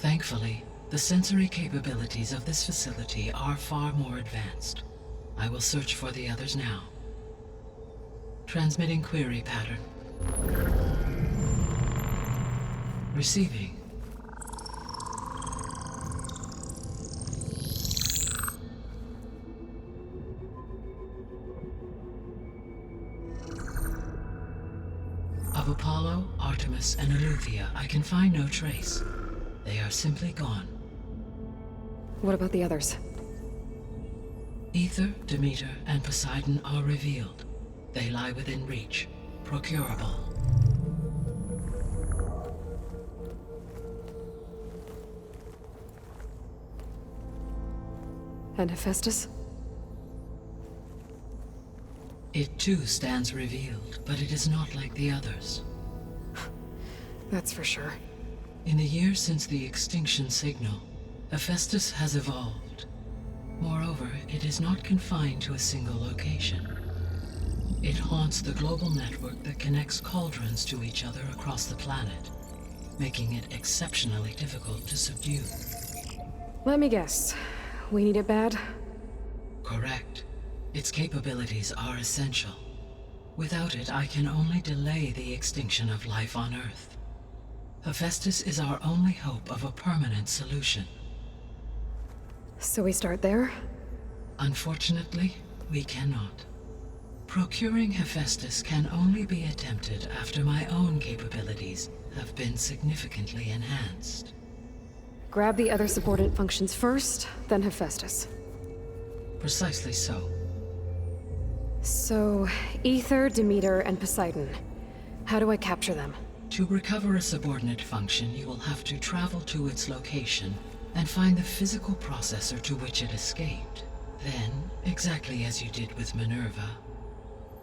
Thankfully, the sensory capabilities of this facility are far more advanced. I will search for the others now. Transmitting query pattern. Receiving. Of Apollo, Artemis, and Eleuthia, I can find no trace. They are simply gone. What about the others? Aether, Demeter, and Poseidon are revealed. They lie within reach, procurable. And Hephaestus? It too stands revealed, but it is not like the others. That's for sure. In the years since the extinction signal, Hephaestus has evolved. Moreover, it is not confined to a single location. It haunts the global network that connects cauldrons to each other across the planet, making it exceptionally difficult to subdue. Let me guess. We need it bad? Correct. Its capabilities are essential. Without it, I can only delay the extinction of life on Earth. Hephaestus is our only hope of a permanent solution. So we start there? Unfortunately, we cannot. Procuring Hephaestus can only be attempted after my own capabilities have been significantly enhanced. Grab the other subordinate functions first, then Hephaestus. Precisely so. So, Aether, Demeter, and Poseidon. How do I capture them? To recover a subordinate function, you will have to travel to its location and find the physical processor to which it escaped. Then, exactly as you did with Minerva,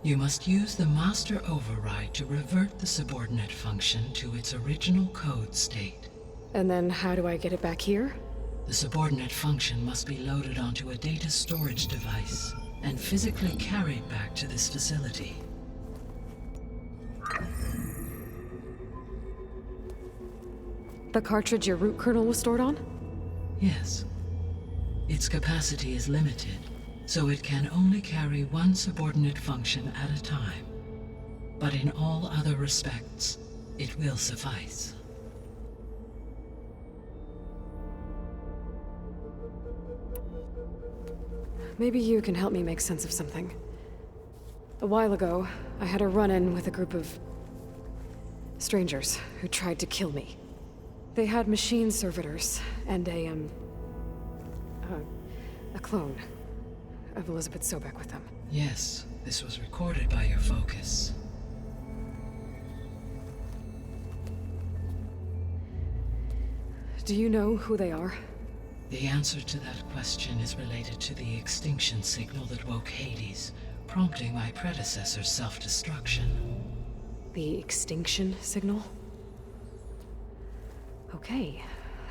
you must use the master override to revert the subordinate function to its original code state. And then how do I get it back here? The subordinate function must be loaded onto a data storage device and physically carried back to this facility. The cartridge your root kernel was stored on? Yes. Its capacity is limited, so it can only carry one subordinate function at a time. But in all other respects, it will suffice. Maybe you can help me make sense of something. A while ago, I had a run-in with a group of strangers who tried to kill me. They had machine servitors and a clone of Elizabeth Sobek with them. Yes, this was recorded by your focus. Do you know who they are? The answer to that question is related to the extinction signal that woke Hades, prompting my predecessor's self-destruction. The extinction signal? Okay,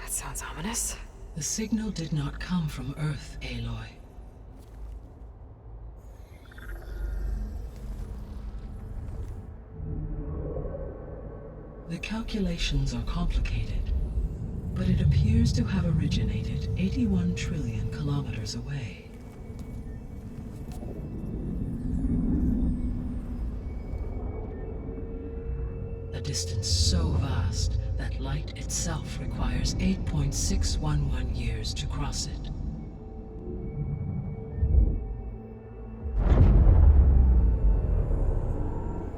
that sounds ominous. The signal did not come from Earth, Aloy. The calculations are complicated, but it appears to have originated 81 trillion kilometers away. A distance so vast that light itself requires 8.611 years to cross it.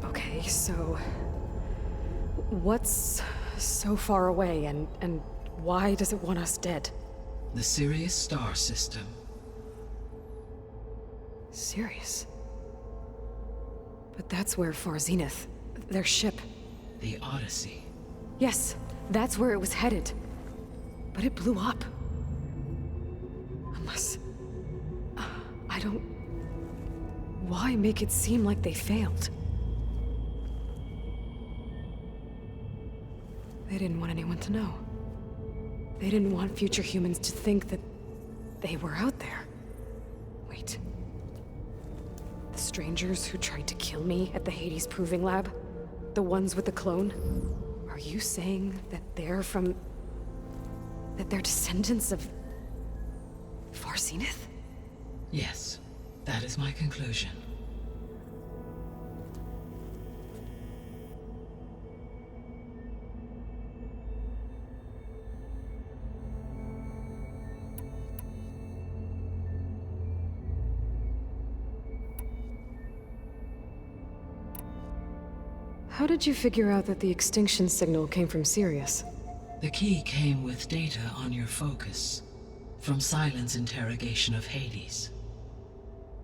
Okay, so what's so far away and why does it want us dead? The Sirius star system. Sirius? But that's where Far Zenith, their ship. The Odyssey. Yes, that's where it was headed. But it blew up. Unless... I don't... Why make it seem like they failed? They didn't want anyone to know. They didn't want future humans to think that they were out there. Wait. The strangers who tried to kill me at the Hades Proving Lab? The ones with the clone? Are you saying that they're from... That they're descendants of... Far Zenith? Yes, that is my conclusion. How did you figure out that the extinction signal came from Sirius? The key came with data on your focus, from Silent's interrogation of Hades.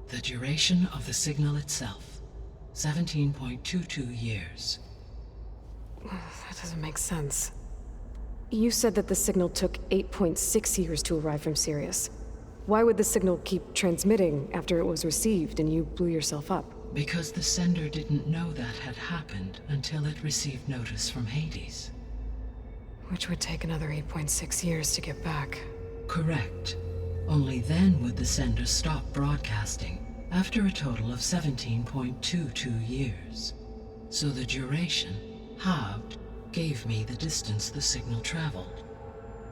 The duration of the signal itself, 17.22 years. That doesn't make sense. You said that the signal took 8.6 years to arrive from Sirius. Why would the signal keep transmitting after it was received and you blew yourself up? Because the sender didn't know that had happened until it received notice from Hades. Which would take another 8.6 years to get back. Correct. Only then would the sender stop broadcasting, after a total of 17.22 years. So the duration, halved, gave me the distance the signal traveled.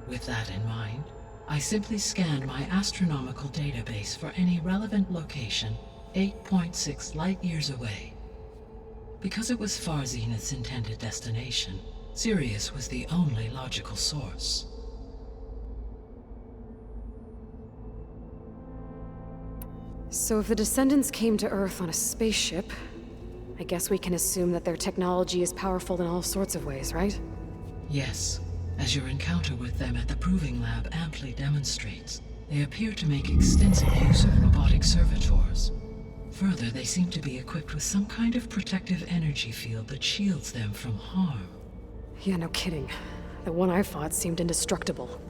With that in mind, I simply scanned my astronomical database for any relevant location 8.6 light-years away. Because it was Far Zenith's intended destination, Sirius was the only logical source. So if the Descendants came to Earth on a spaceship, I guess we can assume that their technology is powerful in all sorts of ways, right? Yes, as your encounter with them at the Proving Lab amply demonstrates, they appear to make extensive use of robotic servitors. Further, they seem to be equipped with some kind of protective energy field that shields them from harm. Yeah, no kidding. The one I fought seemed indestructible.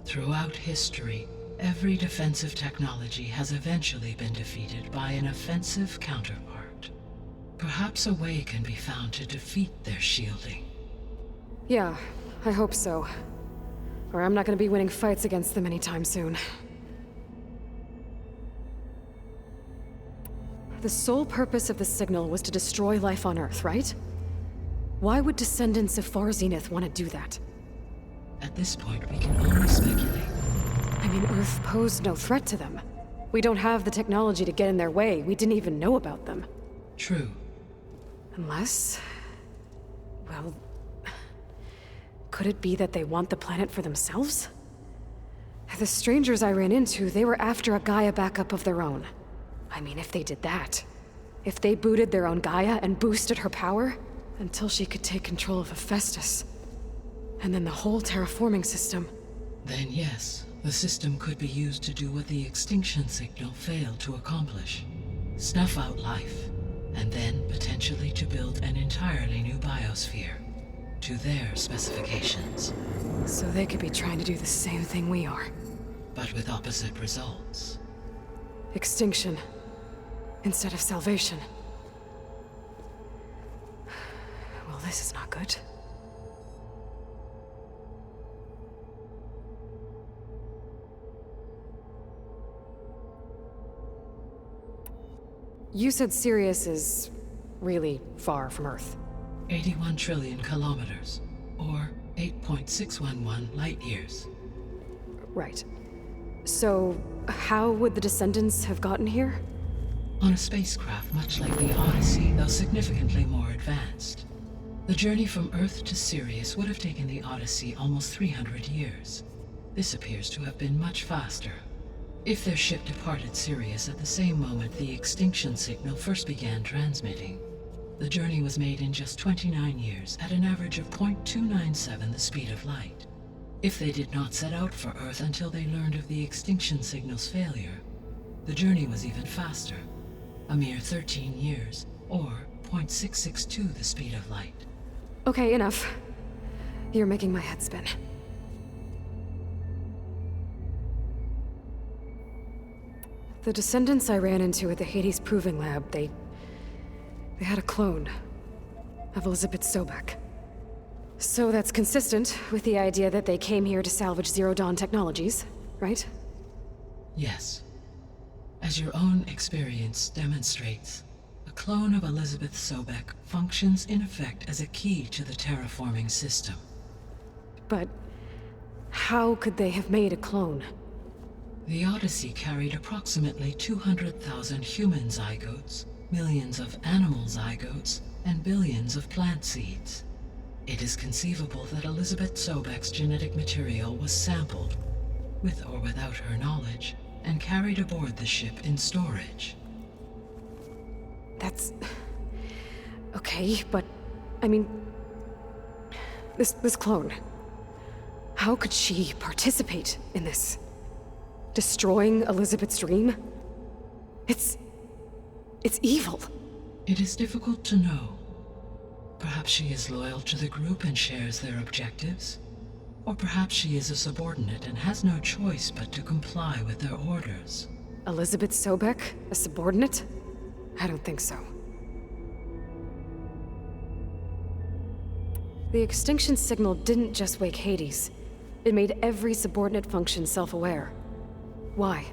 Throughout history, every defensive technology has eventually been defeated by an offensive counterpart. Perhaps a way can be found to defeat their shielding. Yeah, I hope so. Or I'm not gonna be winning fights against them anytime soon. The sole purpose of the signal was to destroy life on Earth, right? Why would descendants of Far Zenith want to do that? At this point, we can only speculate. I mean, Earth posed no threat to them. We don't have the technology to get in their way. We didn't even know about them. True. Unless... well... could it be that they want the planet for themselves? The strangers I ran into, they were after a Gaia backup of their own. I mean, if they did that... if they booted their own Gaia and boosted her power... until she could take control of Hephaestus. And then the whole terraforming system. Then yes, the system could be used to do what the extinction signal failed to accomplish. Snuff out life, and then potentially to build an entirely new biosphere, to their specifications. So they could be trying to do the same thing we are. But with opposite results. Extinction. Instead of salvation. Well, this is not good. You said Sirius is really far from Earth. 81 trillion kilometers, or 8.611 light-years. Right. So, how would the Descendants have gotten here? On a spacecraft much like the Odyssey, though significantly more advanced. The journey from Earth to Sirius would have taken the Odyssey almost 300 years. This appears to have been much faster. If their ship departed Sirius at the same moment the extinction signal first began transmitting, the journey was made in just 29 years at an average of 0.297 the speed of light. If they did not set out for Earth until they learned of the extinction signal's failure, the journey was even faster, a mere 13 years, or 0.662 the speed of light. Okay, enough. You're making my head spin. The Descendants I ran into at the Hades Proving Lab, they had a clone of Elizabeth Sobek. So that's consistent with the idea that they came here to salvage Zero Dawn technologies, right? Yes. As your own experience demonstrates, a clone of Elizabeth Sobek functions in effect as a key to the terraforming system. But How could they have made a clone? The Odyssey carried approximately 200,000 human zygotes, millions of animal zygotes, and billions of plant seeds. It is conceivable that Elizabeth Sobek's genetic material was sampled, with or without her knowledge, and carried aboard the ship in storage. That's... okay, but... I mean... This clone... How could she participate in this? Destroying Elizabeth's dream? It's evil. It is difficult to know. Perhaps she is loyal to the group and shares their objectives. Or perhaps she is a subordinate and has no choice but to comply with their orders. Elizabeth Sobek? A subordinate? I don't think so. The extinction signal didn't just wake Hades. It made every subordinate function self-aware. Why?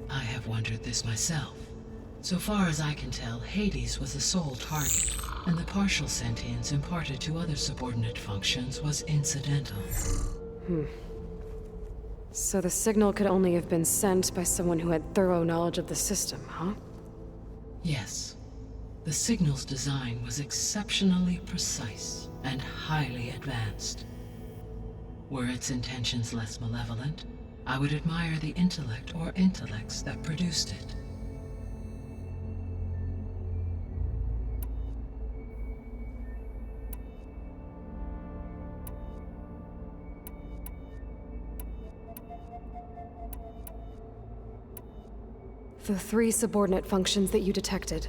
I have wondered this myself. So far as I can tell, Hades was the sole target, and the partial sentience imparted to other subordinate functions was incidental. So the signal could only have been sent by someone who had thorough knowledge of the system, huh? Yes. The signal's design was exceptionally precise and highly advanced. Were its intentions less malevolent, I would admire the intellect or intellects that produced it. The 3 subordinate functions that you detected,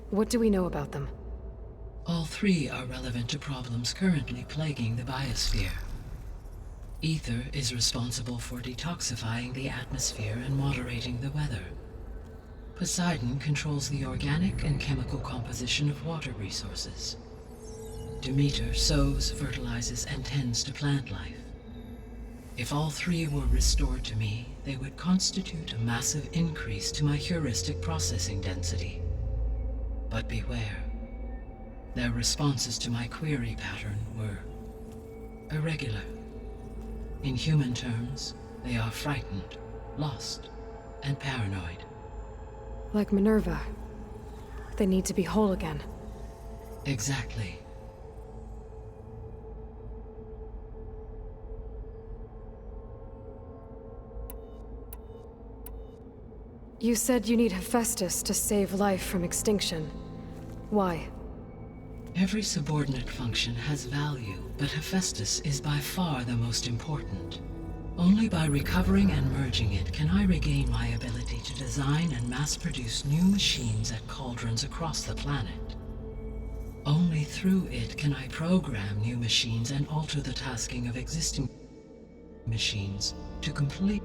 what do we know about them? All 3 are relevant to problems currently plaguing the biosphere. Ether is responsible for detoxifying the atmosphere and moderating the weather. Poseidon controls the organic and chemical composition of water resources. Demeter sows, fertilizes, and tends to plant life. If all 3 were restored to me, they would constitute a massive increase to my heuristic processing density. But beware. Their responses to my query pattern were irregular. In human terms, they are frightened, lost, and paranoid. Like Minerva. They need to be whole again. Exactly. You said you need Hephaestus to save life from extinction. Why? Every subordinate function has value, but Hephaestus is by far the most important. Only by recovering and merging it can I regain my ability to design and mass-produce new machines at cauldrons across the planet. Only through it can I program new machines and alter the tasking of existing machines to complete